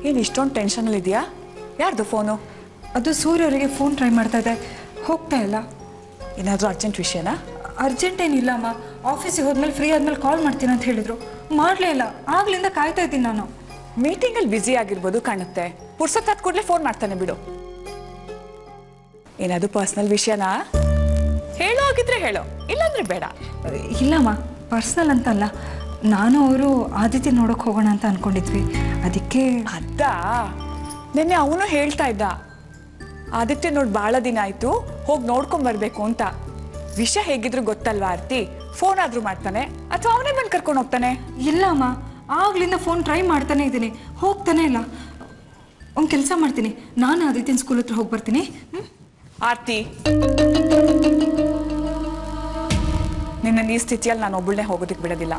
ಏನು ಇಷ್ಟೊಂದು ಟೆನ್ಷನಲ್ಲಿ ಇದೆಯಾ? ಯಾರ್ದು ಫೋನು? ಅದು ಸೂರ್ಯ ಅವರಿಗೆ ಫೋನ್ ಟ್ರೈ ಮಾಡ್ತಾ ಇದೆ, ಹೋಗ್ತಾ ಇಲ್ಲ. ಏನಾದರೂ ಅರ್ಜೆಂಟ್ ವಿಷಯನಾ? ಅರ್ಜೆಂಟ್ ಏನಿಲ್ಲ ಅಮ್ಮ, ಆಫೀಸಿಗೆ ಹೋದ್ಮೇಲೆ ಫ್ರೀ ಆದ್ಮೇಲೆ ಕಾಲ್ ಮಾಡ್ತೀನಿ ಅಂತ ಹೇಳಿದ್ರು, ಮಾಡಲೇ ಇಲ್ಲ. ಆಗ್ಲಿಂದ ಕಾಯ್ತಾ ಇದ್ದೀನಿ ನಾನು. ಮೀಟಿಂಗಲ್ಲಿ ಬ್ಯುಸಿ ಆಗಿರ್ಬೋದು ಕಾಣುತ್ತೆ. ಪುರ್ಸೊತ್ತಾದ ಕೂಡಲೇ ಫೋನ್ ಮಾಡ್ತಾನೆ ಬಿಡು. ಏನಾದರೂ ಪರ್ಸ್ನಲ್ ವಿಷಯನಾ? ಹೇಳೋ ಆಗಿದ್ರೆ ಹೇಳೋ, ಇಲ್ಲಾಂದ್ರೆ ಬೇಡ. ಇಲ್ಲಮ್ಮ, ಪರ್ಸ್ನಲ್ ಅಂತಲ್ಲ, ನಾನು ಅವರು ಆದಿತ್ಯ ನೋಡೋಕೆ ಹೋಗೋಣ ಅಂತ ಅನ್ಕೊಂಡಿದ್ವಿ, ಅದಕ್ಕೆ. ಅದಾ? ನಿನ್ನೆ ಅವನು ಹೇಳ್ತಾ ಇದ್ದ, ಆದಿತ್ಯ ನೋಡಿ ಭಾಳ ದಿನ ಆಯ್ತು, ಹೋಗಿ ನೋಡ್ಕೊಂಡ್ ಬರ್ಬೇಕು ಅಂತ. ವಿಷಯ ಹೇಗಿದ್ರು ಗೊತ್ತಲ್ವಾ ಆರ್ತಿ? ಫೋನ್ ಆದ್ರೂ ಮಾಡ್ತಾನೆ ಅಥವಾ ಅವನೇ ಬಂದು ಕರ್ಕೊಂಡು ಹೋಗ್ತಾನೆ? ಇಲ್ಲ ಅಮ್ಮ, ಆಗ್ಲಿಂದ ಫೋನ್ ಟ್ರೈ ಮಾಡ್ತಾನೆ ಇದ್ದೀನಿ, ಹೋಗ್ತಾನೆ ಇಲ್ಲ. ಒಂದು ಕೆಲಸ ಮಾಡ್ತೀನಿ, ನಾನು ಆದಿತ್ಯನ ಸ್ಕೂಲ್ ಹತ್ರ ಹೋಗಿ ಬರ್ತೀನಿ. ಆರ್ತಿ, ನಿನ್ನ ಈ ಸ್ಥಿತಿಯಲ್ಲಿ ನಾನು ಒಬ್ಬಳನ್ನೇ ಹೋಗೋದಕ್ಕೆ ಬಿಡೋದಿಲ್ಲ.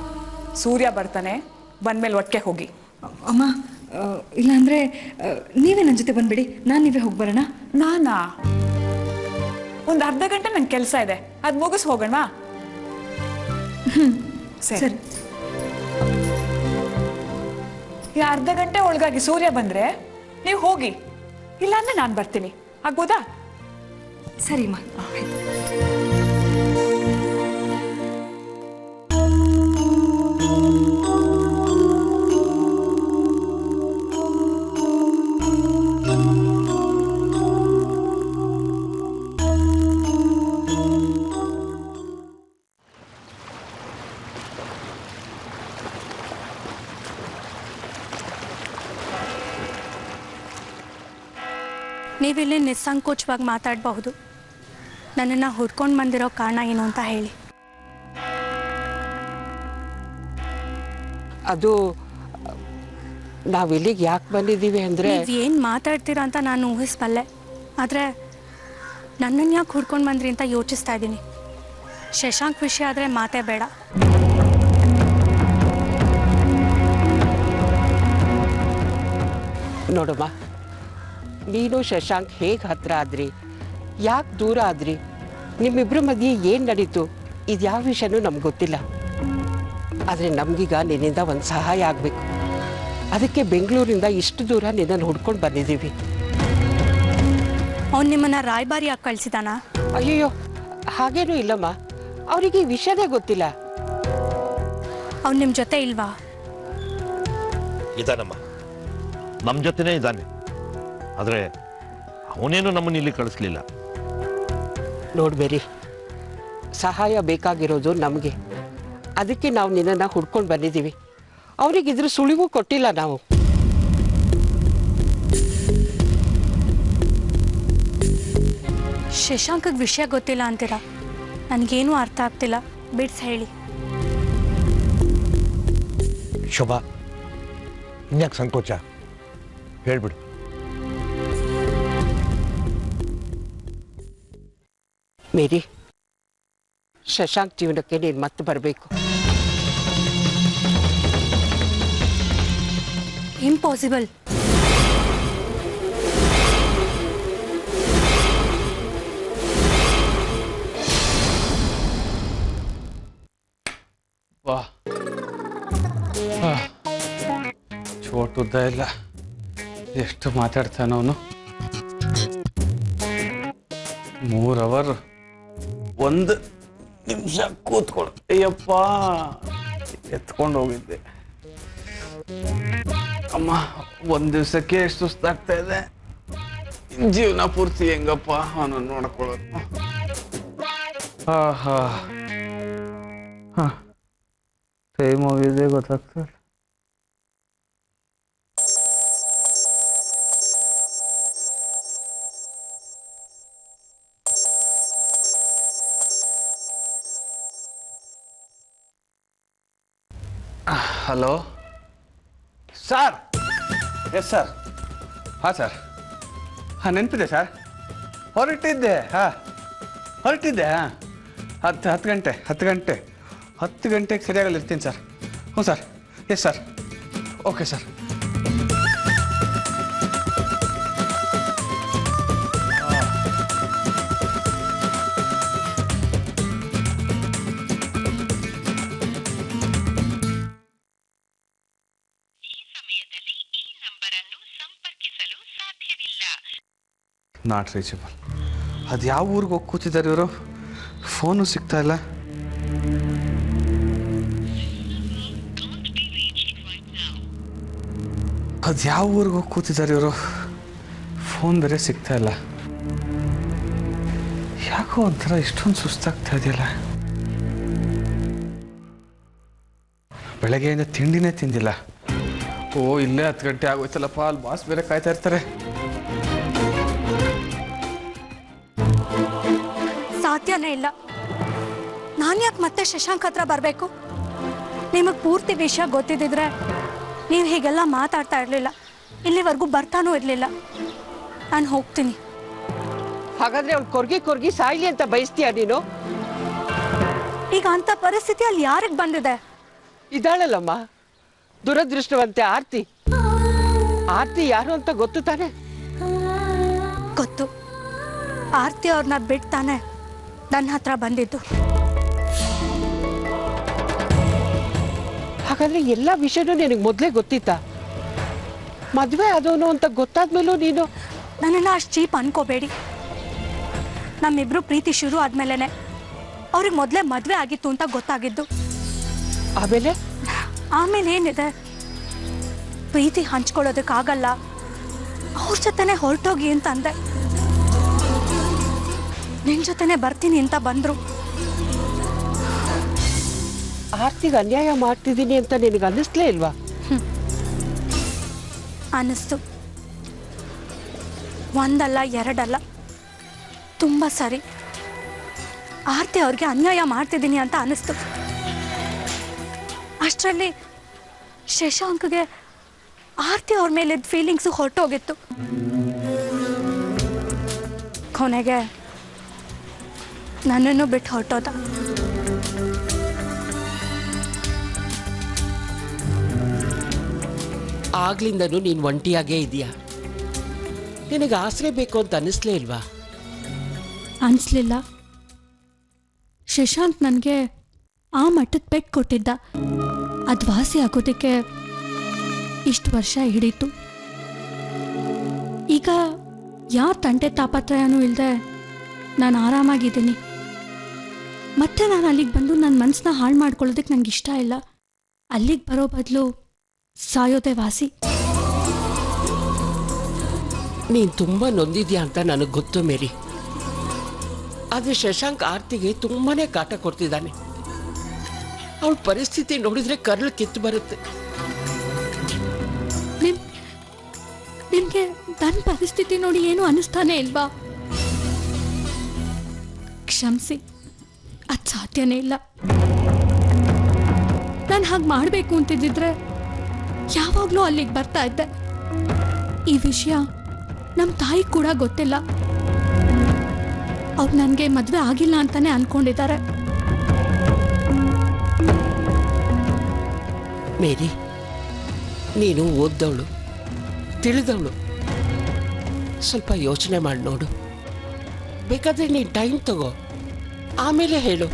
ಸೂರ್ಯ ಬರ್ತಾನೆ, ಬಂದ್ಮೇಲೆ ಒಟ್ಟಿಗೆ ಹೋಗಿ. ಅಮ್ಮ, ಇಲ್ಲಾಂದ್ರೆ ನೀವೇ ನನ್ನ ಜೊತೆ ಬಂದ್ಬಿಡಿ, ನಾನು ನೀವೇ ಹೋಗಿ ಬರೋಣ. ನಾನಾ? ಒಂದು ಅರ್ಧ ಗಂಟೆ ನನ್ನ ಕೆಲಸ ಇದೆ, ಅದು ಮುಗಿಸ್ ಹೋಗೋಣ. ಸರಿ. ಈ ಅರ್ಧ ಗಂಟೆ ಒಳಗಾಗಿ ಸೂರ್ಯ ಬಂದ್ರೆ ನೀವು ಹೋಗಿ, ಇಲ್ಲಾಂದ್ರೆ ನಾನು ಬರ್ತೀನಿ, ಆಗ್ಬೋದಾ? ಸರಿ ಮಾ. ನೀವಿಲ್ಲಿ ನಿಸ್ಸಂಕೋಚವಾಗಿ ಮಾತಾಡಬಹುದು. ನನ್ನನ್ನು ಹುಡ್ಕೊಂಡು ಬಂದಿರೋ ಕಾರಣ ಏನು ಅಂತ ಹೇಳಿ. ಅದು ನಾವಿಲ್ಲಿಗೆ ಯಾಕೆ ಬಂದಿದ್ದೀವಿ ಅಂದರೆ, ನೀವು ಏನು ಮಾತಾಡ್ತೀರಾ ಅಂತ ನಾನು ಊಹಿಸ್ಬಲ್ಲೆ, ಆದರೆ ನನ್ನನ್ನು ಯಾಕೆ ಹುಡ್ಕೊಂಡು ಬಂದ್ರಿ ಅಂತ ಯೋಚಿಸ್ತಾ ಇದ್ದೀನಿ. ಶಶಾಂಕ್ ವಿಷಯ ಆದರೆ ಮಾತೇ ಬೇಡ. ನೋಡಮ್ಮ, ನೀನು ಶಶಾಂಕ್ ಹೇಗೆ ಹತ್ರ ಆದ್ರಿ, ಯಾಕೆ ದೂರ ಆದ್ರಿ, ನಿಮ್ಮಿಬ್ಬರ ಮಧ್ಯೆ ಏನು ನಡೀತು, ಇದು ಯಾವ ವಿಷಯನೂ ನಮ್ಗೆ ಗೊತ್ತಿಲ್ಲ. ಆದರೆ ನಮಗೀಗ ನಿನ್ನಿಂದ ಒಂದು ಸಹಾಯ ಆಗಬೇಕು. ಅದಕ್ಕೆ ಬೆಂಗಳೂರಿಂದ ಇಷ್ಟು ದೂರ ನಿನ್ನನ್ನು ಹುಡ್ಕೊಂಡು ಬಂದಿದ್ದೀವಿ. ಅವ್ನು ನಿಮ್ಮನ್ನು ರಾಯಭಾರಿಯಾಗಿ ಕಳಿಸಿದಾನ? ಅಯ್ಯೋ, ಹಾಗೇನೂ ಇಲ್ಲಮ್ಮ, ಅವರಿಗೆ ಈ ವಿಷಯನೇ ಗೊತ್ತಿಲ್ಲ. ಅವ್ನು ನಿಮ್ಮ ಜೊತೆ ಇಲ್ವಾ? ಇದಾನಮ್ಮ, ನಮ್ಮ ಜೊತೆನೇ ಇದ್ದಾನೆ. ಆದರೆ ಅವನೇನು ನಮ್ಮನ್ನು ಇಲ್ಲಿ ಕಳಿಸ್ಲಿಲ್ಲ. ನೋಡ್ಬೇರಿ, ಸಹಾಯ ಬೇಕಾಗಿರೋದು ನಮಗೆ. ಅದಕ್ಕೆ ನಾವು ನಿನ್ನನ್ನು ಹುಡ್ಕೊಂಡು ಬಂದಿದ್ದೀವಿ. ಅವ್ರಿಗೆ ಇದ್ರ ಸುಳಿವು ಕೊಟ್ಟಿಲ್ಲ ನಾವು. ಶಶಾಂಕಗೆ ವಿಷಯ ಗೊತ್ತಿಲ್ಲ ಅಂತೀರಾ? ನನಗೇನೂ ಅರ್ಥ ಆಗ್ತಿಲ್ಲ, ಬಿಡ್ಸ್ ಹೇಳಿ. ಶೋಭಾ, ಇನ್ಯಾಕೆ ಸಂಕೋಚ, ಹೇಳ್ಬಿಡು. ಮೇರಿ, ಶಶಾಂಕ್ ಜೀವನಕ್ಕೆ ನೀನು ಮತ್ತೆ ಬರಬೇಕು. ಇಂಪಾಸಿಬಲ್. ವಾ, ಚೋಟುದ್ದ ಇಲ್ಲ, ಎಷ್ಟು ಮಾತಾಡ್ತಾನ ಅವನು. 3 ಅವರ್ 1 ನಿಮಿಷ ಕೂತ್ಕೊಳ್ಳ. ಅಯ್ಯಪ್ಪ, ಎತ್ಕೊಂಡು ಹೋಗಿದ್ದೆ. ಅಮ್ಮ, 1 ದಿವಸಕ್ಕೆ ಎಷ್ಟು ಸುಸ್ತಾಗ್ತಾ ಇದೆ. ಜೀವನ ಪೂರ್ತಿ ಹೆಂಗಪ್ಪ ಅವನು ನೋಡ್ಕೊಳ್ಳೋದು. ಹಾ, ಟೈಮ್ ಹೋಗಿದೆ ಗೊತ್ತಾಗ್ತದೆ. Hello sir. Yes sir. ಹಾಂ ಸರ್. ಹಾಂ, ನೆನಪಿದೆ ಸರ್. ಹೊರಟಿದ್ದೆ. ಹಾಂ, ಹಾಂ, 10 ಗಂಟೆಗೆ ಸರಿಯಾಗಲ್ಲಿ ಇರ್ತೀನಿ ಸರ್. ಹ್ಞೂ sir. Yes sir. Okay sir. Not reachable. ಅದು ಯಾವ ಊರಿಗೆ ಹೋಗಿ ಕೂತಿದ್ದಾರೆ ಇವರು? ಫೋನು ಸಿಗ್ತಾ ಇಲ್ಲ. ಅದು ಯಾವ ಊರಿಗೆ ಹೋಗಿ ಕೂತಿದ್ದಾರೆ ಇವರು? ಫೋನ್ ಬೇರೆ ಸಿಗ್ತಾ ಇಲ್ಲ. ಯಾಕೋ ಒಂಥರ ಇಷ್ಟೊಂದು ಸುಸ್ತಾಗ್ತಾ ಇದೆಯಲ್ಲ. ಬೆಳಗ್ಗೆಯಿಂದ ತಿಂಡಿನೇ ತಿಂದಿಲ್ಲ. ಓ, ಇಲ್ಲೇ 10 ಗಂಟೆ ಆಗೋಯ್ತಲ್ಲಪ್ಪ. ಅಲ್ಲಿ ಬಾಸ್ ಬೇರೆ ಕಾಯ್ತಾ ಇರ್ತಾರೆ. ಸಾಧ್ಯನೇ ಇಲ್ಲ. ನಾನು ಯಾಕೆ ಮತ್ತೆ ಶಶಾಂಕ್ ಹತ್ರ ಬರಬೇಕು? ನಿಮಗೆ ಪೂರ್ತಿ ವಿಷಯ ಗೊತ್ತಿದ್ದಿದ್ರೆ ನೀವು ಹೀಗೆಲ್ಲ ಮಾತಾಡ್ತಾ ಇರಲಿಲ್ಲ, ಇಲ್ಲಿವರೆಗೂ ಬರ್ತಾನೂ ಇರಲಿಲ್ಲ. ನಾನು ಹೋಗ್ತೀನಿ. ಹಾಗಾದ್ರೆ ಅವ್ಳು ಕೊರ್ಗಿ ಸಾಯ್ಲಿ ಅಂತ ಬಯಸ್ತೀಯ ನೀನು? ಈಗ ಅಂಥ ಪರಿಸ್ಥಿತಿ ಅಲ್ಲಿ ಯಾರಿಗೆ ಬಂದಿದೆ? ಇದ್ದಾಳಲ್ಲಮ್ಮ, ದುರದೃಷ್ಟವಂತೆ ಆರ್ತಿ. ಆರ್ತಿ ಯಾರು ಅಂತ ಗೊತ್ತು ತಾನೆ? ಗೊತ್ತು. ಆರ್ತಿ ಅವ್ರನ್ನ ಬಿಡ್ತಾನೆ ನನ್ನ ಹತ್ರ ಬಂದಿದ್ದು. ಹಾಗಾದ್ರೆ ಎಲ್ಲ ವಿಷಯನೂ ನಿನಗೆ ಮೊದಲೇ ಗೊತ್ತಿತ್ತಾ? ಮದುವೆ ಆದವನು ಅಂತ ಗೊತ್ತಾದ್ಮೇಲೂ ನೀನು ನನ್ನನ್ನು ಅಷ್ಟು ಚೀಪ್ ಅನ್ಕೋಬೇಡಿ. ನಮ್ಮಿಬ್ರು ಪ್ರೀತಿ ಶುರು ಆದ್ಮೇಲೆ ಅವ್ರಿಗೆ ಮೊದಲೇ ಮದುವೆ ಆಗಿತ್ತು ಅಂತ ಗೊತ್ತಾಗಿದ್ದು. ಆಮೇಲೆ ಏನಿದೆ? ಪ್ರೀತಿ ಹಂಚ್ಕೊಳ್ಳೋದಕ್ಕಾಗಲ್ಲ, ಅವ್ರ ಜೊತೆನೆ ಹೊರಟೋಗಿ ಅಂತ ಅಂದೆ. ನಿನ್ನ ಜೊತೆನೆ ಬರ್ತೀನಿ ಅಂತ ಬಂದರು. ಆರ್ತಿಗೆ ಅನ್ಯಾಯ ಮಾಡ್ತಿದ್ದೀನಿ ಅಂತ ನಿನಗೆ ಅನ್ನಿಸ್ಲೇ ಇಲ್ವಾ? ಅನ್ನಿಸ್ತು. ಒಂದಲ್ಲ ಎರಡಲ್ಲ, ತುಂಬ ಸರಿ. ಆರ್ತಿ ಅವ್ರಿಗೆ ಅನ್ಯಾಯ ಮಾಡ್ತಿದ್ದೀನಿ ಅಂತ ಅನ್ನಿಸ್ತು. ಅಷ್ಟರಲ್ಲಿ ಶಶಾಂಕ್ಗೆ ಆರ್ತಿ ಅವ್ರ ಮೇಲಿದ್ದ ಫೀಲಿಂಗ್ಸು ಹೊರಟೋಗಿತ್ತು. ಕೊನೆಗೆ ನನ್ನನ್ನು ಬಿಟ್ಟು ಹೊರಟೋದ. ಆಗ್ಲಿಂದನೂ ನೀನು ಒಂಟಿಯಾಗೇ ಇದೆಯಾ? ನಿನಗೆ ಆಸರೆ ಬೇಕು ಅಂತ ಅನ್ನಿಸ್ಲೇ ಇಲ್ವಾ? ಅನಿಸ್ಲಿಲ್ಲ. ಶಶಾಂಕ್ ನನಗೆ ಆ ಮಟ್ಟದ ಪೆಟ್ಟು ಕೊಟ್ಟಿದ್ದ. ಅದು ವಾಸಿ ಆಗೋದಕ್ಕೆ ಇಷ್ಟು ವರ್ಷ ಹಿಡೀತು. ಈಗ ಯಾವ ತಂಟೆ ತಾಪತ್ರಯನೂ ಇಲ್ಲದೆ ನಾನು ಆರಾಮಾಗಿದ್ದೀನಿ. ಮತ್ತೆ ನಾನು ಅಲ್ಲಿಗೆ ಬಂದು ನನ್ನ ಮನಸ್ಸನ್ನ ಹಾಳು ಮಾಡ್ಕೊಳ್ಳೋದಕ್ಕೆ ನನಗೆ ಇಷ್ಟ ಇಲ್ಲ. ಅಲ್ಲಿಗೆ ಬರೋ ಬದಲು ಸಾಯೋದೇ ವಾಸಿ. ನೀನು ತುಂಬ ನೊಂದಿದ್ಯಾ ಅಂತ ನನಗೆ ಗೊತ್ತು ಮೇರಿ. ಆದರೆ ಶಶಾಂಕ್ ಆರ್ತಿಗೆ ತುಂಬಾನೇ ಕಾಟ ಕೊಡ್ತಿದ್ದಾನೆ. ಅವಳ ಪರಿಸ್ಥಿತಿ ನೋಡಿದ್ರೆ ಕರ್ಳು ಕಿತ್ತು ಬರುತ್ತೆ. ನಿಮ್ಗೆ ನನ್ನ ಪರಿಸ್ಥಿತಿ ನೋಡಿ ಏನು ಅನ್ನಿಸ್ತಾನೆ ಇಲ್ವಾ? ಕ್ಷಮಿಸಿ, ಅದು ಸಾಧ್ಯನೇ ಇಲ್ಲ. ನಾನು ಹಾಗೆ ಮಾಡಬೇಕು ಅಂತಿದ್ದಿದ್ರೆ ಯಾವಾಗಲೂ ಅಲ್ಲಿಗೆ ಬರ್ತಾ ಇದ್ದೆ. ಈ ವಿಷಯ ನಮ್ಮ ತಾಯಿ ಕೂಡ ಗೊತ್ತಿಲ್ಲ. ಅವ್ರು ನನಗೆ ಮದುವೆ ಆಗಿಲ್ಲ ಅಂತಾನೆ ಅನ್ಕೊಂಡಿದ್ದಾರೆ. ಮೇರಿ, ನೀನು ಓದ್ದವಳು, ತಿಳಿದವಳು. ಸ್ವಲ್ಪ ಯೋಚನೆ ಮಾಡಿ ನೋಡು. ಬೇಕಾದ್ರೆ ನೀನು ಟೈಮ್ ತಗೋ, ಆಮೇಲೆ ಹೇಳು.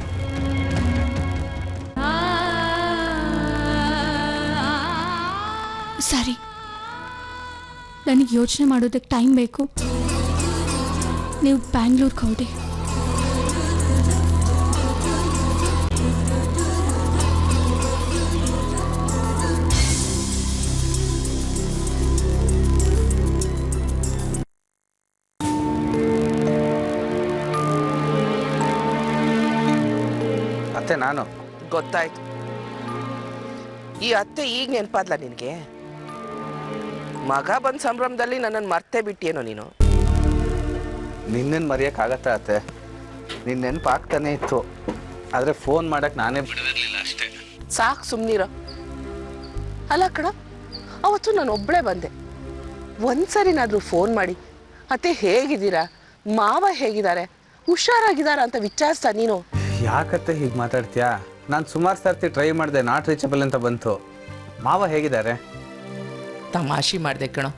ಸರಿ, ನನಗೆ ಯೋಚನೆ ಮಾಡೋದಕ್ಕೆ ಟೈಮ್ ಬೇಕು. ನೀವು ಬ್ಯಾಂಗ್ಳೂರ್ಗೆ ಹೊರಡಿ. ಅತ್ತೆ, ನಾನು ಗೊತ್ತಾಯ್ತು. ಈ ಅತ್ತೆ ಈಗ ನೆನಪಾದ್ಲ ನಿನಗೆ? ಮಗ ಬಂದ ಸಂಭ್ರಮದಲ್ಲಿ ನನ್ನನ್ನು ಮರ್ತೇ ಬಿಟ್ಟಿಯೇನೋ ನೀನು? ನಿನ್ನೇನು ಮರೆಯೋಕ್ಕಾಗತ್ತಾ ಅತ್ತೆ? ನಿನ್ನ ನೆನಪಾಗ್ತಾನೆ ಇತ್ತು, ಆದರೆ ಫೋನ್ ಮಾಡಕ್ಕೆ ನಾನೇ ಬಿಡೋದಿರಲಿಲ್ಲ ಅಷ್ಟೇ. ಸಾಕು, ಸುಮ್ಮನಿರೋ. ಅಲ್ಲ ಕಣ, ಅವತ್ತು ನಾನು ಒಬ್ಬಳೇ ಬಂದೆ. ಒಂದ್ಸರಿನಾದರೂ ಫೋನ್ ಮಾಡಿ ಅತ್ತೆ ಹೇಗಿದ್ದೀರಾ, ಮಾವ ಹೇಗಿದ್ದಾರೆ, ಹುಷಾರಾಗಿದ್ದಾರಾ ಅಂತ ವಿಚಾರಿಸ್ತಾ ನೀನು? ಯಾಕತ್ತೆ ಹೀಗೆ ಮಾತಾಡ್ತೀಯಾ? ನಾನು ಸುಮಾರು ಸರ್ತಿ ಟ್ರೈ ಮಾಡಿದೆ, ನಾಟ್ ರೀಚಬಲ್ ಅಂತ ಬಂತು. ಮಾವ ಹೇಗಿದ್ದಾರೆ? ತಮಾಷೆ ಮಾಡಿದೆ ಕಣೋ.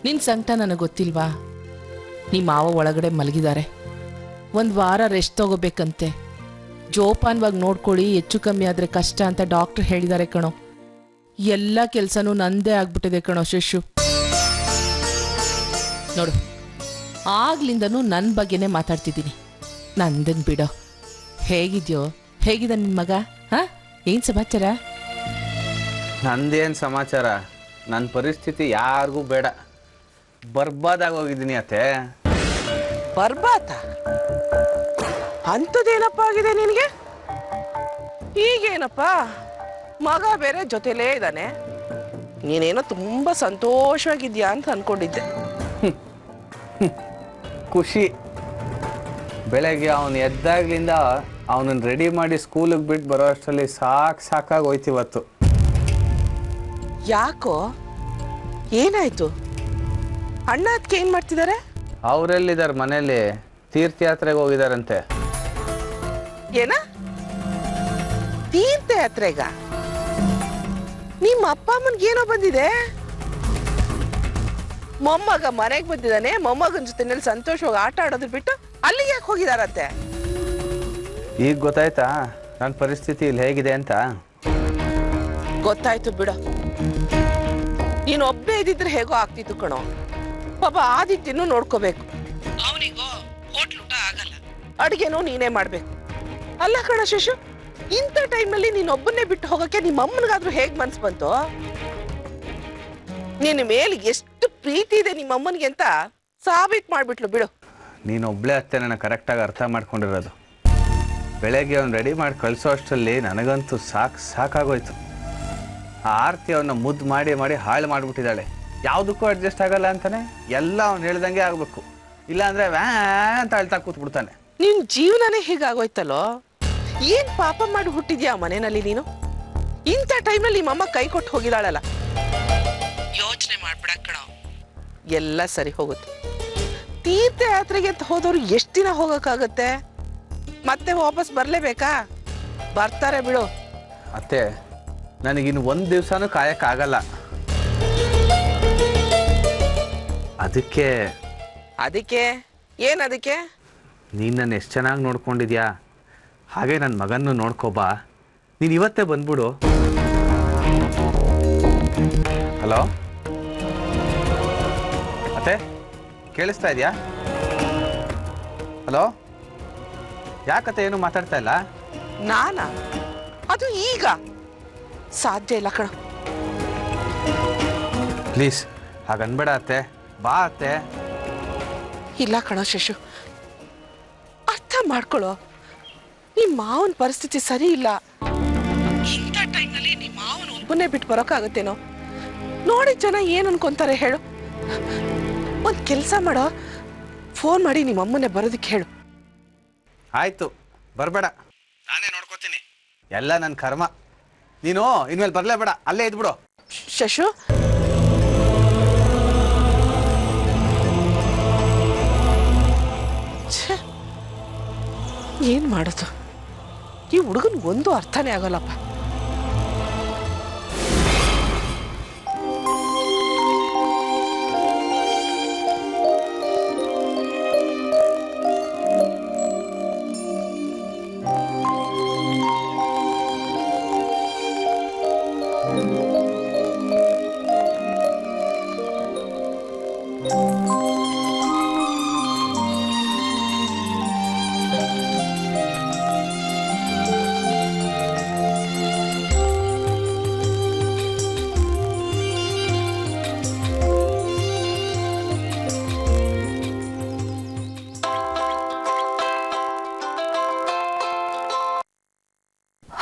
ನಿನ್ನ ಸಂಕಟ ನನಗೆ ಗೊತ್ತಿಲ್ವಾ? ನಿಮ್ಮ ಮಾವ ಒಳಗಡೆ ಮಲಗಿದ್ದಾರೆ. ಒಂದು ವಾರ ರೆಸ್ಟ್ ತಗೋಬೇಕಂತೆ. ಜೋಪಾನವಾಗಿ ನೋಡ್ಕೊಳ್ಳಿ, ಹೆಚ್ಚು ಕಮ್ಮಿ ಆದರೆ ಕಷ್ಟ ಅಂತ ಡಾಕ್ಟ್ರ್ ಹೇಳಿದ್ದಾರೆ ಕಣೋ. ಎಲ್ಲ ಕೆಲಸನೂ ನಂದೇ ಆಗ್ಬಿಟ್ಟಿದೆ ಕಣೋ ಶಶು. ನೋಡು, ಆಗ್ಲಿಂದನೂ ನನ್ನ ಬಗ್ಗೆನೇ ಮಾತಾಡ್ತಿದ್ದೀನಿ. ನಂದನ್ ಬಿಡೋ. ಹೇಗಿದ್ಯೋ? ಹೇಗಿದ ನಿನ್ನ ಮಗ? ಹಾಂ, ಏನು ಸಮಾಚಾರ? ನಂದೇನು ಸಮಾಚಾರ? ನನ್ನ ಪರಿಸ್ಥಿತಿ ಯಾರಿಗೂ ಬೇಡ. ಬರ್ಬಾದಾಗೋಗಿದ್ದೀನಿ ಅತ್ತೆ. ಬರ್ಬಾತ? ಅಂಥದ್ದೇನಪ್ಪ ಆಗಿದೆ ನಿನಗೆ? ಈಗೇನಪ್ಪ, ಮಗ ಬೇರೆ ಜೊತೆಲೇ ಇದ್ದಾನೆ, ನೀನೇನೋ ತುಂಬ ಸಂತೋಷವಾಗಿದ್ಯಾ ಅಂತ ಅನ್ಕೊಂಡಿದ್ದೆ. ಖುಷಿ. ಬೆಳಗ್ಗೆ ಅವನು ಎದ್ದಾಗ್ಲಿಂದ ಅವನನ್ನು ರೆಡಿ ಮಾಡಿ ಸ್ಕೂಲಿಗೆ ಬಿಟ್ಟು ಬರೋ ಅಷ್ಟರಲ್ಲಿ ಸಾಕಾಗಿ ಹೋಯ್ತಿವತ್ತು. ಯಾಕೋ, ಏನಾಯ್ತು? ಅಣ್ಣ ಅದಕ್ಕೆ ಏನು ಮಾಡ್ತಿದ್ದಾರೆ? ಅವರೆಲ್ಲಿದ್ದಾರೆ? ಮನೇಲಿ ತೀರ್ಥಯಾತ್ರೆಗೆ ಹೋಗಿದಾರಂತೆ. ಏನ ತೀರ್ಥಯಾತ್ರೆಗ? ನಿಮ್ಮ ಅಪ್ಪ ಅಮ್ಮನ್ಗೆ ಏನೋ ಬಂದಿದೆ? ಮೊಮ್ಮಗ ಮನೆಗೆ ಬಂದಿದ್ದಾನೆ, ಮೊಮ್ಮಗನ ಜೊತೆನಲ್ಲಿ ಸಂತೋಷವಾಗಿ ಆಟ ಆಡೋದು ಬಿಟ್ಟು ಅಲ್ಲಿಗೆ ಯಾಕೆ ಹೋಗಿದಾರಂತೆ? ಈಗ ಗೊತ್ತಾಯ್ತಾ ನನ್ನ ಪರಿಸ್ಥಿತಿ ಇಲ್ಲಿ ಹೇಗಿದೆ ಅಂತ? ಗೊತ್ತಾಯ್ತು ಬಿಡು. ನೀನು ಒಬ್ಬೇ ಇದ್ದಿದ್ರೆ ಹೇಗೋ ಆಗ್ತಿತ್ತು ಕಣೋ. ಪಾಪ ಆದಿತ್ಯನೂ ನೋಡ್ಕೋಬೇಕು. ಅವನಿಗೋ ಹೋಟ್ಲ್ ಊಟ ಆಗಲ್ಲ, ಅಡುಗೆನೂ ನೀನೇ ಮಾಡ್ಬೇಕು. ಅಲ್ಲ ಕಣ ಶಶು, ಇಂಥ ಟೈಮಲ್ಲಿ ನೀನೊಬ್ಬನ್ನೇ ಬಿಟ್ಟು ಹೋಗಕ್ಕೆ ನಿಮ್ಮ ಅಮ್ಮನಿಗಾದ್ರೂ ಹೇಗ್ ಮನ್ಸು ಬಂತು? ನಿನ್ನ ಮೇಲೆ ಎಷ್ಟು ಪ್ರೀತಿ ಇದೆ ನಿಮ್ಮ ಅಮ್ಮನಿಗೆ ಅಂತ ಸಾಬೀತು ಮಾಡ್ಬಿಟ್ಲು ಬಿಡು. ನೀನೊಬ್ಳೆ ಅತ್ತೆ ನನ್ನ ಕರೆಕ್ಟಾಗಿ ಅರ್ಥ ಮಾಡ್ಕೊಂಡಿರೋದು. ಬೆಳಗ್ಗೆ ಅವ್ನು ರೆಡಿ ಮಾಡಿ ಕಳಿಸೋ ಅಷ್ಟರಲ್ಲಿ ನನಗಂತೂ ಸಾಕಾಗೋಯ್ತು. ಆ ಆರ್ತಿ ಅವನ್ನ ಮುದ್ದು ಮಾಡಿ ಮಾಡಿ ಹಾಳು ಮಾಡಿಬಿಟ್ಟಿದ್ದಾಳೆ. ಯಾವುದಕ್ಕೂ ಅಡ್ಜಸ್ಟ್ ಆಗಲ್ಲ ಅಂತಾನೆ, ಎಲ್ಲ ಅವ್ನು ಹೇಳ್ದಂಗೆ ಆಗಬೇಕು, ಇಲ್ಲಾಂದ್ರೆ ವ್ಯಾ ಅಂತ ಅಳ್ತಾ ಕೂತ್ಬಿಡ್ತಾನೆ. ನಿನ್ ಜೀವನನೇ ಹೀಗಾಗೋಯ್ತಲ್ಲೋ. ಏನ್ ಪಾಪ ಮಾಡಿ ಹುಟ್ಟಿದ್ಯಾ ಮನೆಯಲ್ಲಿ ನೀನು? ಇಂಥ ಟೈಮ್ನಲ್ಲಿ ನಿಮ್ಮಮ್ಮ ಕೈ ಕೊಟ್ಟು ಹೋಗಿದಾಳಲ್ಲ. ಯೋಚನೆ ಮಾಡ್ಬಿಡಕ್ ಕಣ, ಎಲ್ಲ ಸರಿ ಹೋಗುತ್ತೆ. ತೀರ್ಥಯಾತ್ರೆಗೆ ಹೋದವ್ರು ಎಷ್ಟು ದಿನ ಹೋಗಕ್ಕಾಗತ್ತೆ? ಮತ್ತೆ ವಾಪಸ್ ಬರ್ಲೇಬೇಕಾ? ಬರ್ತಾರೆ ಬಿಡು. ಅತ್ತೆ, ನನಗಿನ್ನು ಒಂದು ದಿವಸನೂ ಕಾಯಕ್ಕಾಗಲ್ಲ. ಅದಕ್ಕೆ ಏನದಕ್ಕೆ? ನೀನು ನನ್ನ ಎಷ್ಟು ಚೆನ್ನಾಗಿ ನೋಡ್ಕೊಂಡಿದ್ಯಾ, ಹಾಗೆ ನನ್ನ ಮಗನ್ನು ನೋಡ್ಕೋಬಾ. ನೀನು ಇವತ್ತೇ ಬಂದ್ಬಿಡು. ಹಲೋ ಅತ್ತೆ, ಕೇಳಿಸ್ತಾ ಇದೆಯಾ? ಹಲೋ, ಯಾಕತ್ತೆ ಏನು ಮಾತಾಡ್ತಾ ಇಲ್ಲ? ನಾನಾ? ಅದು ಈಗ ಸಾಧ್ಯ ಇಲ್ಲ ಕಣ. ಪ್ಲೀಸ್ ಹಾಗನ್ಬೇಡ ಅತ್ತೆ, ಬಾ ಅತ್ತೆ. ಇಲ್ಲ ಕಣೋ ಶಶು, ಅರ್ಥ ಮಾಡ್ಕೊಳ್ಳೋ. ನಿಮ್ಮ ಮಾವನ ಪರಿಸ್ಥಿತಿ ಸರಿ ಇಲ್ಲ. ಇಂಥ ಟೈಮ್ನಲ್ಲಿ ನಿಮ್ಮ ಮಾವನ ಒಬ್ಬನೇ ಬಿಟ್ಟು ಬರೋಕ್ಕಾಗತ್ತೇನೋ? ನೋಡಿ ಜನ ಏನು ಅನ್ಕೊಂತಾರೆ ಹೇಳು. ಒಂದು ಕೆಲಸ ಮಾಡೋ, ಫೋನ್ ಮಾಡಿ ನಿಮ್ಮ ಅಮ್ಮನೇ ಬರೋದಕ್ಕೆ ಹೇಳು. ಆಯ್ತು, ಬರಬೇಡ, ನಾನೇ ನೋಡ್ಕೋತೀನಿ. ಎಲ್ಲ ನನ್ನ ಕರ್ಮ. ನೀನು ಇನ್ಮೇಲೆ ಬರಲೇಬೇಡ, ಅಲ್ಲೇ ಇದ್ಬಿಡು. ಶಶು, ಏನ್ ಮಾಡೋದು? ಈ ಹುಡುಗನ್ ಒಂದು ಅರ್ಥನೇ ಆಗೋಲ್ಲಪ್ಪ.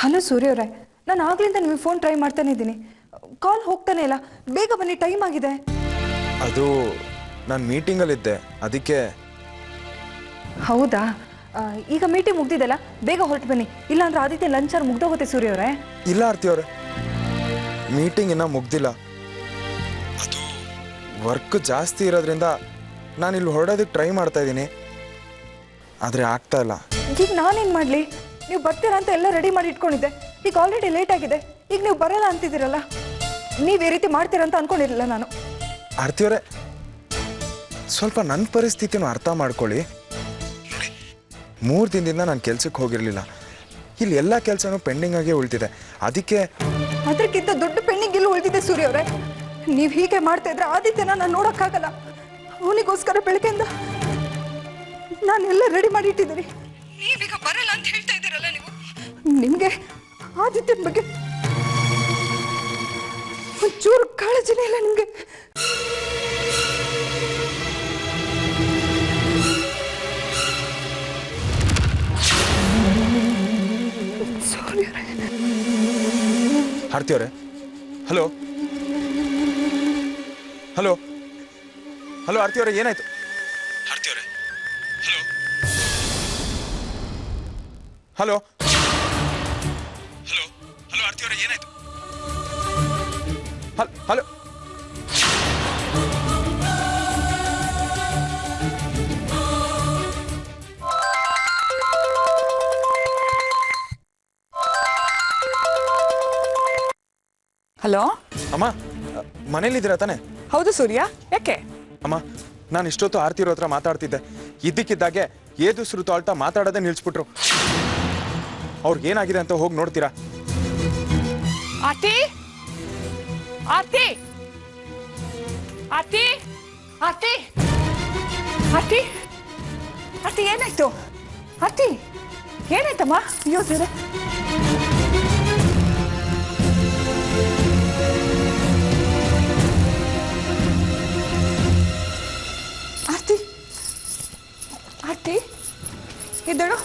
ಹಲೋ ಸೂರ್ಯ ಅವರೇ, ನಾನು ಆಗ್ಲಿಂದ ನಿಮಗೆ ಫೋನ್ ಟ್ರೈ ಮಾಡ್ತಾನೆ ಇದ್ದೀನಿ, ಕಾಲ್ ಹೋಗ್ತಾನೆ ಇಲ್ಲ. ಬೇಗ ಬನ್ನಿ, ಟೈಮ್ ಆಗಿದೆ. ಅದು ನಾನು ಮೀಟಿಂಗಲ್ಲಿದ್ದೆ, ಅದಕ್ಕೆ. ಹೌದಾ? ಈಗ ಮೀಟಿಂಗ್ ಮುಗ್ದಿದ್ದಲ್ಲ, ಬೇಗ ಹೊರಟು ಬನ್ನಿ, ಇಲ್ಲಾಂದ್ರೆ ಆದಿತ್ಯ ಲಂಚ್ ಆರ್ ಮುಗ್ದೋಗುತ್ತೆ ಸೂರ್ಯ ಅವರೇ. ಇಲ್ಲ ಆರ್ತಿ ಅವರೇ, ಮೀಟಿಂಗ್ ಇನ್ನೂ ಮುಗ್ದಿಲ್ಲ. ಅದು ವರ್ಕ್ ಜಾಸ್ತಿ ಇರೋದ್ರಿಂದ ನಾನು ಇಲ್ಲಿ ಹೊರಡೋದಕ್ಕೆ ಟ್ರೈ ಮಾಡ್ತಾ ಇದ್ದೀನಿ, ಆದರೆ ಆಗ್ತಾ ಇಲ್ಲ. ಈಗ ನಾನೇನು ಮಾಡಲಿ? ನೀವು ಬರ್ತೀರಾ ಅಂತ ಎಲ್ಲ ರೆಡಿ ಮಾಡಿ ಇಟ್ಕೊಂಡಿದ್ದೆ, ಈಗ ಆಲ್ರೆಡಿ ಲೇಟ್ ಆಗಿದೆ. ಈಗ ನೀವು ಬರಲ್ಲ ಅಂತಿದ್ದೀರಲ್ಲ, ನೀವು ಈ ರೀತಿ ಮಾಡ್ತೀರಾ ಅಂತ ಅನ್ಕೊಂಡಿರಲಿಲ್ಲ ನಾನು. ಆರ್ತಿಯವರೇ, ಸ್ವಲ್ಪ ನನ್ನ ಪರಿಸ್ಥಿತಿನೂ ಅರ್ಥ ಮಾಡ್ಕೊಳ್ಳಿ. 3 ದಿನದಿಂದ ನಾನು ಕೆಲ್ಸಕ್ಕೆ ಹೋಗಿರಲಿಲ್ಲ, ಇಲ್ಲಿ ಎಲ್ಲ ಕೆಲಸನೂ ಪೆಂಡಿಂಗ್ ಆಗೇ ಉಳಿತಿದೆ, ಅದಕ್ಕೆ. ಅದಕ್ಕಿಂತ ದೊಡ್ಡ ಪೆಂಡಿಂಗ್ ಇಲ್ಲಿ ಉಳಿದಿದೆ ಸೂರ್ಯ ಅವರೇ. ನೀವು ಹೀಗೆ ಮಾಡ್ತಾ ಇದ್ರೆ ಆದಿತ್ಯನ ನಾನು ನೋಡೋಕ್ಕಾಗಲ್ಲ. ಅವನಿಗೋಸ್ಕರ ಬೆಳಗ್ಗೆಯಿಂದ ನಾನೆಲ್ಲ ರೆಡಿ ಮಾಡಿ ಇಟ್ಟಿದ್ದೀನಿ. ನೀವೀಗ ಬರಲ್ಲ ಅಂತ ಹೇಳ್ತಾ ಇದ್ದೀರಲ್ಲ ನೀವು. ನಿಮಗೆ ಆದಿತ್ಯನ ಬಗ್ಗೆ ಒಂಚೂರು ಕಾಳಜಿನೇ ಇಲ್ಲ ನಿಮಗೆ. ಆರ್ತಿ ಅವರೇ, ಹಲೋ ಹಲೋ ಹಲೋ ಆರ್ತಿ ಅವರೇ, ಏನಾಯ್ತು? ಆರ್ತಿ ಅವರೇ, ಹಲೋ ಹಲೋ ಹಲೋ ಆರ್ತಿ ಅವರೇ, ಏನಾಯ್ತು? ಹಲೋ ಹಲೋ ಅಮ್ಮ, ಮನೇಲಿದ್ದೀರಾ ತಾನೆ? ಹೌದು ಸೂರ್ಯ, ಯಾಕೆ? ಅಮ್ಮ, ನಾನು ಇಷ್ಟೊತ್ತು ಆರ್ತಿ ಇರೋ ಹತ್ರ ಮಾತಾಡ್ತಿದ್ದೆ. ಇದ್ದಕ್ಕಿದ್ದಾಗೆ ಏದುಸ್ರು ತಾಳ್ತಾ ಮಾತಾಡೋದೇ ನಿಲ್ಸ್ಬಿಟ್ರು. ಅವ್ರಿಗೇನಾಗಿದೆ ಅಂತ ಹೋಗಿ ನೋಡ್ತೀರಾ? ಆರ್ತಿ ಆರ್ತಿ ಆರ್ತಿ ಆರ್ತಿ ಆರ್ತಿ ಆರ್ತಿ ಏನಾಯ್ತು? ಆರ್ತಿ ಏನಾಯ್ತಮ್ಮ? ಅಯ್ಯೋ ದೇವ್ರೆ. ಆರ್ತಿ ಆರ್ತಿ ಇದ್ದಳು,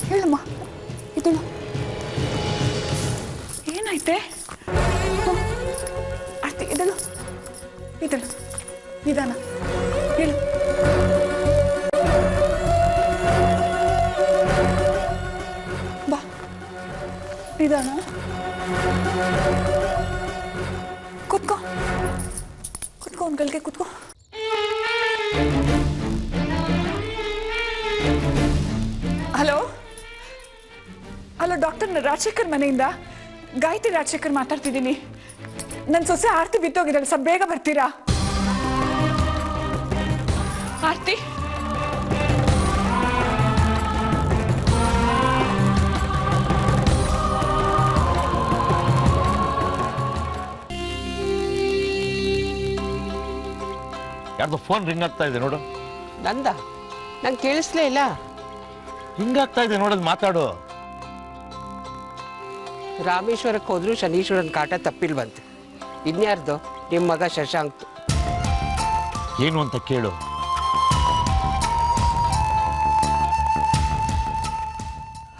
ಹೇಳಮ್ಮ, ಇದ್ದಳು. ಏನಾಯ್ತೆ? ಆರ್ತಿ ಇದ್ದಳು ಇದ್ದಳು, ನಿಧಾನ ಹೇಳು. ಬಾ ನಿಧಾನ, ಕುತ್ಕೋ ಕುತ್ಕೋ, ಒಂದು ಗಲ್ಗೆ ಕುತ್ಕೋ. ಹಲೋ ಹಲೋ, ಡಾಕ್ಟರ್ ರಾಜಶೇಖರ್ ಮನೆಯಿಂದ ಗಾಯತ್ರಿ ರಾಜಶೇಖರ್ ಮಾತಾಡ್ತಿದ್ದೀನಿ. ನನ್ನ ಸೊಸೆ ಆರ್ತಿ ಬಿತ್ತೋಗಿದ್ದಾಳೆ, ಸ್ವಲ್ಪ ಬೇಗ ಬರ್ತೀರಾ? ಆರ್ತಿ ಯಾರ್ದು ಫೋನ್ ರಿಂಗ್ ಆಗ್ತಾ ಇದೆ ನೋಡು. ನಂದ? ನಂಗೆ ಕೇಳಿಸ್ಲೇ ಇಲ್ಲ. ರಿಂಗ್ ಆಗ್ತಾ ಇದೆ ನೋಡೋದು, ಮಾತಾಡು. ರಾಮೇಶ್ವರಕ್ಕೆ ಹೋದ್ರು ಶನೀಶ್ವರನ ಕಾಟ ತಪ್ಪಿಲ್ವಂತೆ. ಇನ್ಯಾರ್ದು? ನಿಮ್ಮ ಮಗ ಶಶಾಂಕ್. ಏನು ಅಂತ ಕೇಳು.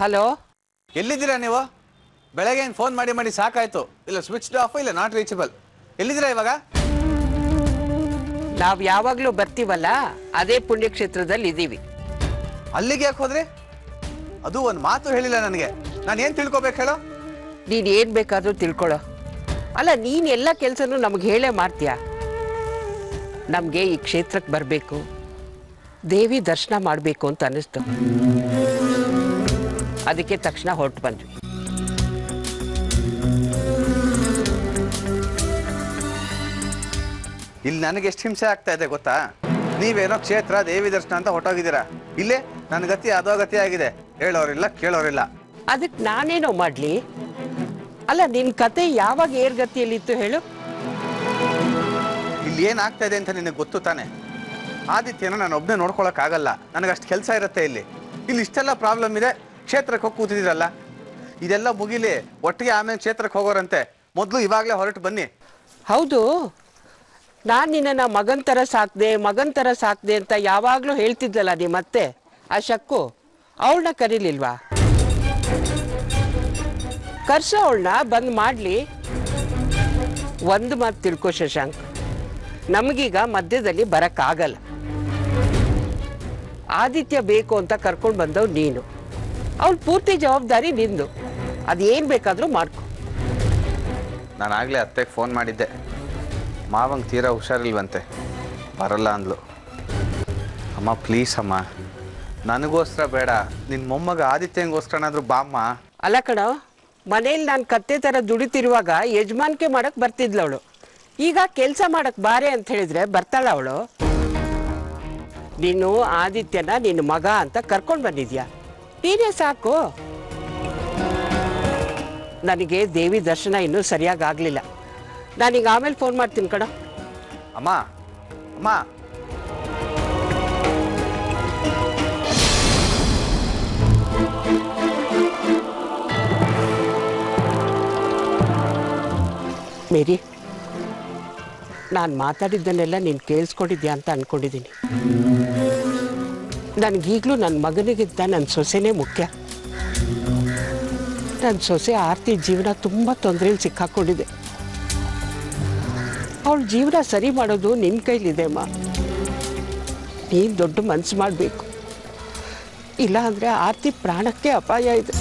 ಹಲೋ, ಎಲ್ಲಿದ್ದೀರಾ ನೀವು? ಬೆಳಗ್ಗೆ ಫೋನ್ ಮಾಡಿ ಮಾಡಿ ಸಾಕಾಯ್ತು. ಇಲ್ಲ ಸ್ವಿಚ್ ಆಫ್, ಇಲ್ಲ ನಾಟ್ ರೀಚಬಲ್. ಎಲ್ಲಿದ್ದೀರಾ ಇವಾಗ? ನಾವು ಯಾವಾಗಲೂ ಬರ್ತೀವಲ್ಲ, ಅದೇ ಪುಣ್ಯಕ್ಷೇತ್ರದಲ್ಲಿ ಇದ್ದೀವಿ. ಅಲ್ಲಿಗೆ ಯಾಕೆ ಹೋದ್ರಿ? ಅದು ಒಂದು ಮಾತು ಹೇಳಿಲ್ಲ ನನಗೆ. ನಾನು ಏನು ತಿಳ್ಕೊಬೇಕು ಹೇಳೋ? ನೀನು ಏನು ಬೇಕಾದರೂ ತಿಳ್ಕೊಳ್ಳೋ. ಅಲ್ಲ, ನೀನು ಎಲ್ಲ ಕೆಲಸನೂ ನಮ್ಗೆ ಹೇಳೇ ಮಾಡ್ತೀಯ. ನಮಗೆ ಈ ಕ್ಷೇತ್ರಕ್ಕೆ ಬರಬೇಕು, ದೇವಿ ದರ್ಶನ ಮಾಡಬೇಕು ಅಂತ ಅನ್ನಿಸ್ತು. ಅದಕ್ಕೆ ತಕ್ಷಣ ಹೊರಟು ಬಂದ್ವಿ. ಇಲ್ಲಿ ನನಗೆ ಎಷ್ಟು ಹಿಂಸೆ ಆಗ್ತಾ ಇದೆ ಗೊತ್ತಾ? ನೀವೇನೋ ಕ್ಷೇತ್ರ ದೇವಿ ದರ್ಶನ ಅಂತ ಹೊಟ್ಟೋಗಿದ್ದೀರಾ. ಇಲ್ಲೇ ನನ್ನ ಗತಿ ಅದೋ ಗತಿ ಆಗಿದೆ. ಹೇಳೋರಿಲ್ಲ ಕೇಳೋರಿಲ್ಲ. ಅದಕ್ಕೆ ನಾನೇನೋ ಮಾಡಲಿ? ಅಲ್ಲ, ನಿನ್ನ ಕತೆ ಯಾವಾಗ ಏರ್ಗತಿಯಲ್ಲಿತ್ತು ಹೇಳು? ಇಲ್ಲಿ ಏನಾಗ್ತಾ ಇದೆ ಅಂತ ನಿನಗೆ ಗೊತ್ತು ತಾನೆ? ಆದಿತ್ಯನ ನಾನು ಒಬ್ಬನೇ ನೋಡ್ಕೊಳಕ್ಕಾಗಲ್ಲ. ನನಗಷ್ಟು ಕೆಲಸ ಇರುತ್ತೆ ಇಲ್ಲಿ. ಇಷ್ಟೆಲ್ಲ ಪ್ರಾಬ್ಲಮ್ ಇದೆ. ಕ್ಷೇತ್ರಕ್ಕೆ ಹೋಗಿ ಕೂತಿದ್ದೀರಲ್ಲ, ಇದೆಲ್ಲ ಮುಗಿಲಿ, ಒಟ್ಟಿಗೆ ಆಮೇಲೆ ಕ್ಷೇತ್ರಕ್ಕೆ ಹೋಗೋರಂತೆ. ಮೊದಲು ಇವಾಗಲೇ ಹೊರಟು ಬನ್ನಿ. ಹೌದು, ನಾನು ನಿನ್ನ ಮಗನ ಥರ ಸಾಕ್ದೆ ಅಂತ ಯಾವಾಗಲೂ ಹೇಳ್ತಿದ್ದಲ್ಲ ನಿಮ್ಮತ್ತೆ. ಆ ಶಕ್ಕು ಅವಳನ್ನ ಕರೀಲಿಲ್ವಾ? ಕರ್ಸೋ ಅವಳನ್ನ, ಬಂದ್ ಮಾಡಲಿ. ಒಂದು ಮಾತು ತಿಳ್ಕೊ ಶಶಾಂಕ್, ನಮಗೀಗ ಮಧ್ಯದಲ್ಲಿ ಬರೋಕ್ಕಾಗಲ್ಲ. ಆದಿತ್ಯ ಬೇಕು ಅಂತ ಕರ್ಕೊಂಡು ಬಂದವ್ ನೀನು. ಅವಳು ಪೂರ್ತಿ ಜವಾಬ್ದಾರಿ ನಿಂದು. ಅದೇನು ಬೇಕಾದರೂ ಮಾಡ್ಕೊ. ನಾನು ಆಗಲೇ ಅತ್ತೆಗೆ ಫೋನ್ ಮಾಡಿದ್ದೆ. ಮಾವಂಗೆ ತೀರಾ ಹುಷಾರಿಲ್ವಂತೆ, ಬರಲ್ಲ ಅಂದ್ಲು. ಅಮ್ಮ ಪ್ಲೀಸ್ ಅಮ್ಮ, ನನಗೋಸ್ಕರ ಬೇಡ, ನಿನ್ನ ಮೊಮ್ಮಗ ಆದಿತ್ಯಂಗೋಸ್ಕರನಾದ್ರೂ ಬಾಮ್ಮ. ಅಲ್ಲ ಕಣ, ಮನೇಲಿ ನಾನು ಕತ್ತೆ ಥರ ದುಡಿತಿರುವಾಗ ಯಜಮಾನಿಕೆ ಮಾಡಕ್ಕೆ ಬರ್ತಿದ್ಲವಳು. ಈಗ ಕೆಲಸ ಮಾಡಕ್ಕೆ ಬಾರೆ ಅಂತ ಹೇಳಿದ್ರೆ ಬರ್ತಾಳ ಅವಳು? ನೀನು ಆದಿತ್ಯನ ನಿನ್ನ ಮಗ ಅಂತ ಕರ್ಕೊಂಡು ಬಂದಿದ್ಯಾ, ನೀನೇ ಸಾಕು. ನನಗೆ ದೇವಿ ದರ್ಶನ ಇನ್ನೂ ಸರಿಯಾಗಿ ಆಗಲಿಲ್ಲ. ನಾನೀಗ ಆಮೇಲೆ ಫೋನ್ ಮಾಡ್ತೀನಿ ಕಣ. ಅಮ್ಮ ಮಾ ಮೇರಿ, ನಾನು ಮಾತಾಡಿದ್ದನ್ನೆಲ್ಲ ನೀನು ಕೇಳಿಸ್ಕೊಂಡಿದ್ಯಾ ಅಂತ ಅಂದ್ಕೊಂಡಿದ್ದೀನಿ. ನನಗೀಗಲೂ ನನ್ನ ಮಗನಿಗಿಂತ ನನ್ನ ಸೊಸೆನೇ ಮುಖ್ಯ. ನನ್ನ ಸೊಸೆ ಆರ್ತಿ ಜೀವನ ತುಂಬ ತೊಂದರೆಯಲ್ಲಿ ಸಿಕ್ಕಾಕ್ಕೊಂಡಿದೆ. ಅವಳ ಜೀವನ ಸರಿ ಮಾಡೋದು ನಿನ್ನ ಕೈಲಿದೆ ಅಮ್ಮ. ನೀನು ದೊಡ್ಡ ಮನಸ್ಸು ಮಾಡಬೇಕು, ಇಲ್ಲ ಅಂದರೆ ಆರ್ತಿ ಪ್ರಾಣಕ್ಕೆ ಅಪಾಯ ಇದೆ.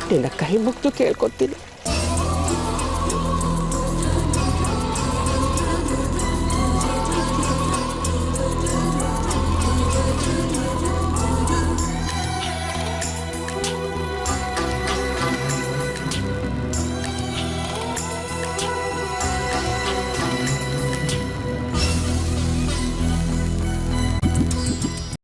ನಿನ್ನ ಕೈ ಮುಗ್ದು ಕೇಳ್ಕೊತೀನಿ.